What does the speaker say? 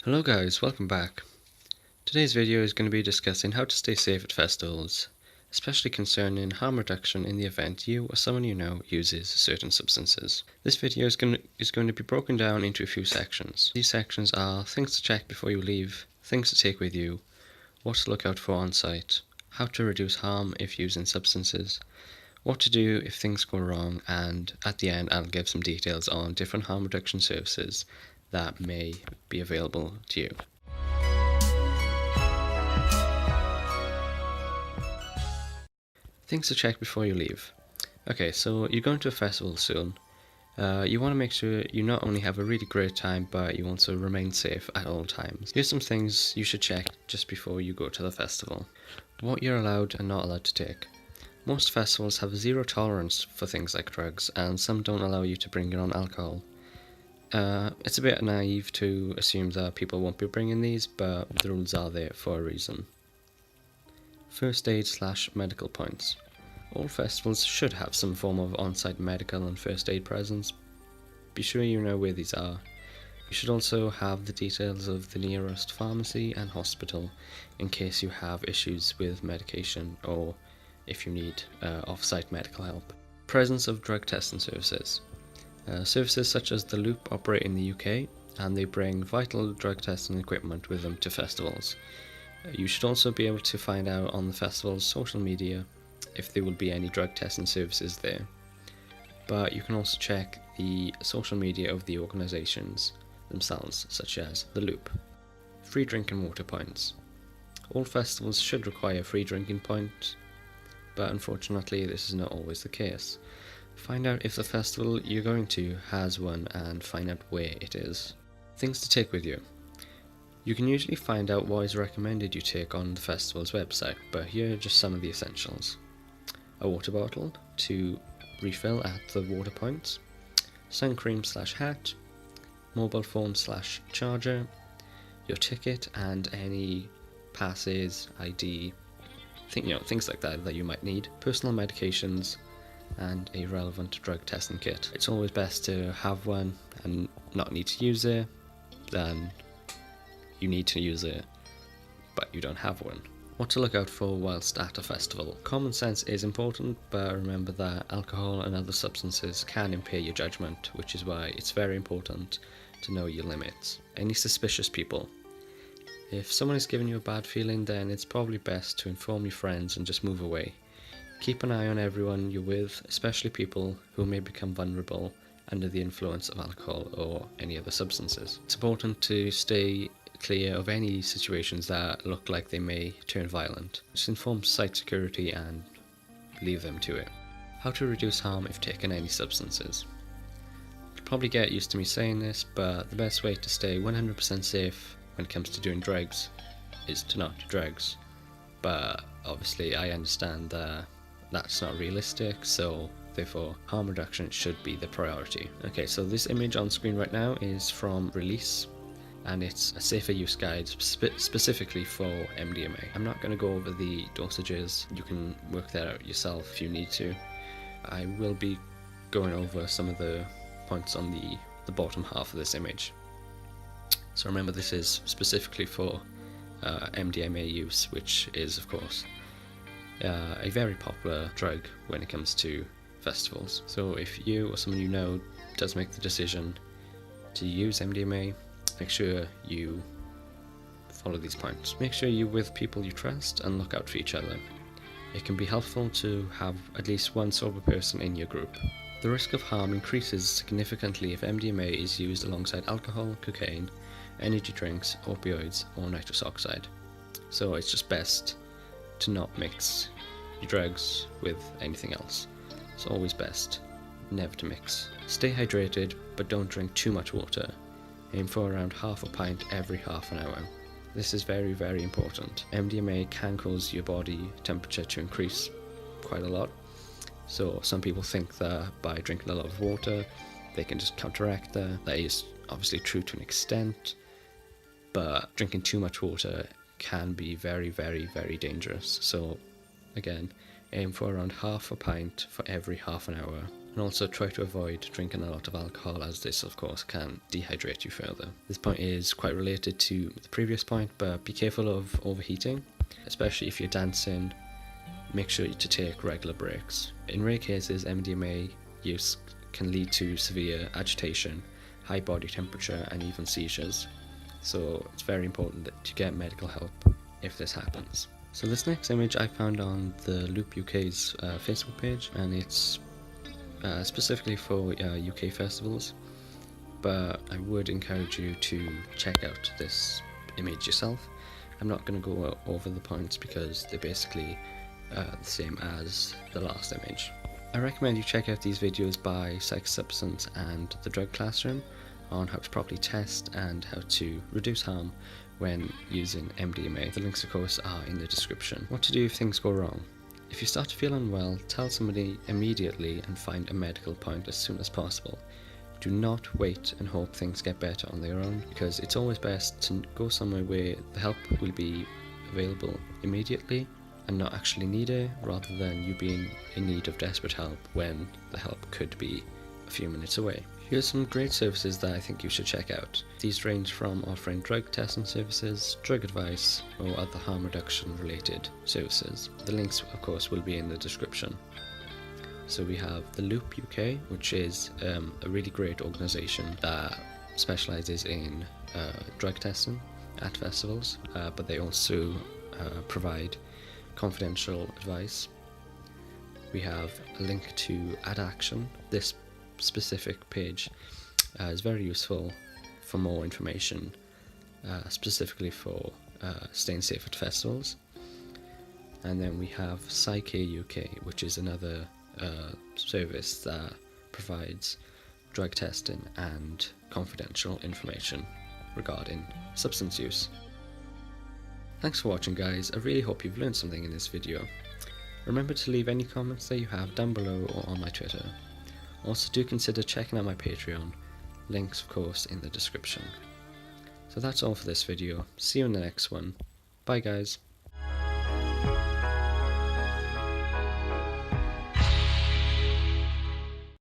Hello guys, welcome back. Today's video is going to be discussing how to stay safe at festivals, especially concerning harm reduction in the event you or someone you know uses certain substances. This video is going to be broken down into a few sections. These sections are things to check before you leave, things to take with you, what to look out for on site, how to reduce harm if using substances, what to do if things go wrong, and at the end I'll give some details on different harm reduction services that may be available to you. Things to check before you leave. Okay, so you're going to a festival soon. You want to make sure you not only have a really great time, but you also remain safe at all times. Here's some things you should check just before you go to the festival. What you're allowed and not allowed to take. Most festivals have zero tolerance for things like drugs, and some don't allow you to bring your own alcohol. It's a bit naive to assume that people won't be bringing these, but the rules are there for a reason. First aid / medical points. All festivals should have some form of on-site medical and first aid presence. Be sure you know where these are. You should also have the details of the nearest pharmacy and hospital in case you have issues with medication or if you need off-site medical help. Presence of drug testing services. Services such as the Loop operate in the UK, and they bring vital drug testing equipment with them to festivals. You should also be able to find out on the festival's social media if there will be any drug testing services there. But you can also check the social media of the organisations themselves, such as the Loop. Free drinking water points. All festivals should require free drinking points, but unfortunately this is not always the case. Find out if the festival you're going to has one and find out where it is. Things to take with you. You can usually find out what is recommended you take on the festival's website, but here are just some of the essentials. A water bottle to refill at the water points, sun cream / hat, mobile phone / charger, your ticket and any passes, ID, things like that you might need, personal medications, and a relevant drug testing kit. It's always best to have one and not need to use it than you need to use it but you don't have one. What to look out for whilst at a festival. Common sense is important, but remember that alcohol and other substances can impair your judgment, which is why it's very important to know your limits. Any suspicious people. If someone is giving you a bad feeling, then it's probably best to inform your friends and just move away. Keep an eye on everyone you're with, especially people who may become vulnerable under the influence of alcohol or any other substances. It's important to stay clear of any situations that look like they may turn violent. Just inform site security and leave them to it. How to reduce harm if taking any substances. You'll probably get used to me saying this, but the best way to stay 100% safe when it comes to doing drugs is to not do drugs. But obviously I understand that that's not realistic, so therefore harm reduction should be the priority. Okay, so this image on screen right now is from Release, and it's a safer use guide specifically for MDMA. I'm not going to go over the dosages, you can work that out yourself if you need to. I will be going over some of the points on the bottom half of this image. So remember, this is specifically for MDMA use, which is of course a very popular drug when it comes to festivals. So if you or someone you know does make the decision to use MDMA, make sure you follow these points. Make sure you're with people you trust and look out for each other. It can be helpful to have at least one sober person in your group. The risk of harm increases significantly if MDMA is used alongside alcohol, cocaine, energy drinks, opioids, or nitrous oxide. So it's just best to not mix your drugs with anything else. It's always best never to mix. Stay hydrated, but don't drink too much water. Aim for around half a pint every half an hour. This is very, very important. MDMA can cause your body temperature to increase quite a lot. So some people think that by drinking a lot of water, they can just counteract that. That is obviously true to an extent, but drinking too much water can be very, very, very dangerous. So again, aim for around half a pint for every half an hour And also try to avoid drinking a lot of alcohol, as this of course can dehydrate you further. This point is quite related to the previous point, but be careful of overheating, especially if you're dancing. Make sure to take regular breaks. In rare cases, MDMA use can lead to severe agitation, high body temperature, and even seizures. So it's very important that you get medical help if this happens. So this next image I found on the Loop UK's Facebook page, and it's specifically for UK festivals, but I would encourage you to check out this image yourself. I'm not going to go over the points because they're basically the same as the last image. I recommend you check out these videos by PsychedSubstance and the Drug Classroom on how to properly test and how to reduce harm when using MDMA. The links of course are in the description. What to do if things go wrong. If you start to feel unwell, tell somebody immediately and find a medical point as soon as possible. Do not wait and hope things get better on their own, because it's always best to go somewhere where the help will be available immediately and not actually need it, rather than you being in need of desperate help when the help could be a few minutes away. Here's some great services that I think you should check out. These range from offering drug testing services, drug advice, or other harm reduction related services. The links of course will be in the description. So we have the Loop UK, which is a really great organisation that specialises in drug testing at festivals, but they also provide confidential advice. We have a link to Add Action. This specific page is very useful for more information, specifically for staying safe at festivals. And then we have Psych UK, which is another service that provides drug testing and confidential information regarding substance use. Thanks for watching guys, I really hope you've learned something in this video. Remember to leave any comments that you have down below or on my Twitter. Also do consider checking out my Patreon, links of course in the description. So that's all for this video, see you in the next one, bye guys.